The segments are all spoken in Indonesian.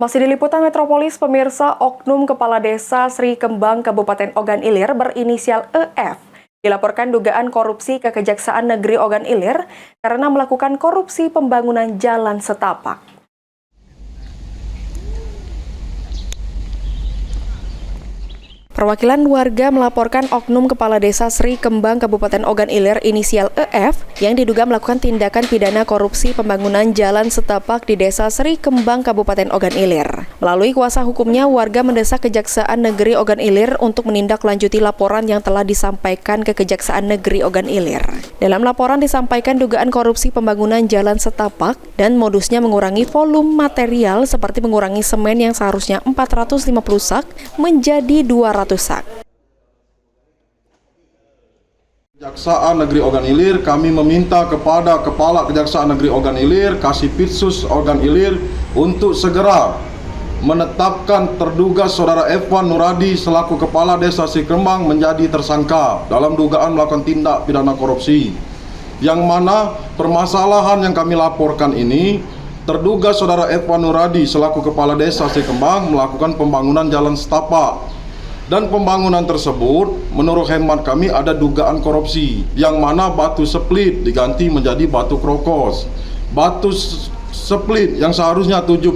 Masih di Liputan Metropolis, pemirsa, oknum Kepala Desa Sri Kembang Kabupaten Ogan Ilir berinisial EF dilaporkan dugaan korupsi ke Kejaksaan Negeri Ogan Ilir karena melakukan korupsi pembangunan jalan setapak. Perwakilan warga melaporkan oknum Kepala Desa Sri Kembang Kabupaten Ogan Ilir inisial EF yang diduga melakukan tindakan pidana korupsi pembangunan jalan setapak di Desa Sri Kembang Kabupaten Ogan Ilir. Melalui kuasa hukumnya, warga mendesak Kejaksaan Negeri Ogan Ilir untuk menindaklanjuti laporan yang telah disampaikan ke Kejaksaan Negeri Ogan Ilir. Dalam laporan disampaikan dugaan korupsi pembangunan jalan setapak dan modusnya mengurangi volume material seperti mengurangi semen yang seharusnya 450 sak menjadi 200 sak. Kejaksaan Negeri Ogan Ilir, kami meminta kepada Kepala Kejaksaan Negeri Ogan Ilir, Kasipitsus Ogan Ilir untuk segera menetapkan terduga Saudara Evan Nuradi selaku Kepala Desa Sri Kembang menjadi tersangka dalam dugaan melakukan tindak pidana korupsi. Yang mana permasalahan yang kami laporkan ini, terduga Saudara Evan Nuradi selaku Kepala Desa Sri Kembang melakukan pembangunan jalan setapak. Dan pembangunan tersebut menurut hemat kami ada dugaan korupsi, yang mana batu split diganti menjadi batu krokos. Batu split yang seharusnya 72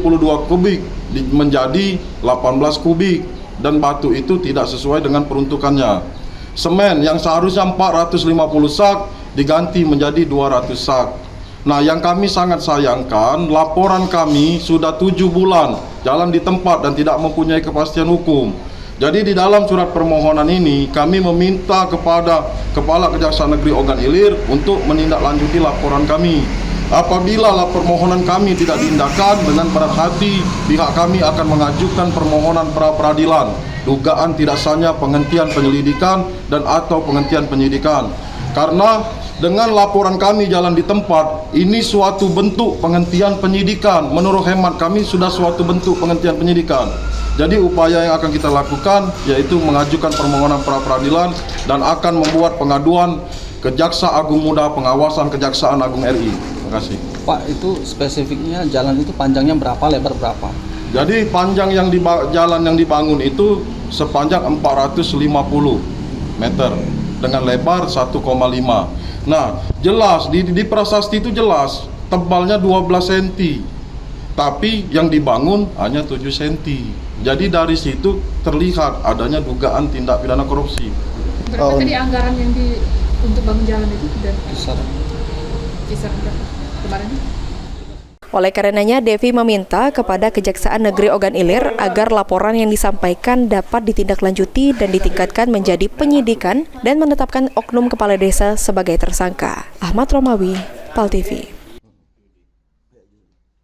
kubik menjadi 18 kubik, dan batu itu tidak sesuai dengan peruntukannya. Semen yang seharusnya 450 sak diganti menjadi 200 sak. Nah, yang kami sangat sayangkan, laporan kami sudah 7 bulan jalan di tempat dan tidak mempunyai kepastian hukum. Jadi di dalam surat permohonan ini kami meminta kepada Kepala Kejaksaan Negeri Ogan Ilir untuk menindaklanjuti laporan kami. Apabila permohonan kami tidak diindahkan, dengan berat hati pihak kami akan mengajukan permohonan pra peradilan dugaan tidak sahnya penghentian penyelidikan dan atau penghentian penyidikan. Karena dengan laporan kami jalan di tempat, ini suatu bentuk penghentian penyidikan. Menurut hemat kami sudah suatu bentuk penghentian penyidikan. Jadi upaya yang akan kita lakukan yaitu mengajukan permohonan pra peradilan dan akan membuat pengaduan ke Jaksa Agung Muda Pengawasan Kejaksaan Agung RI. Terima kasih. Pak, itu spesifiknya jalan itu panjangnya berapa, lebar berapa? Jadi panjang yang jalan yang dibangun itu sepanjang 450 meter dengan lebar 1,5. Nah, jelas di prasasti itu jelas tebalnya 12 cm. Tapi yang dibangun hanya 7 cm. Jadi dari situ terlihat adanya dugaan tindak pidana korupsi. Berapa tadi anggaran yang untuk bangun jalan itu? Dan kisar berapa kemarin? Oleh karenanya, Devi meminta kepada Kejaksaan Negeri Ogan Ilir agar laporan yang disampaikan dapat ditindaklanjuti dan ditingkatkan menjadi penyidikan dan menetapkan oknum Kepala Desa sebagai tersangka. Ahmad Romawi, PAL TV.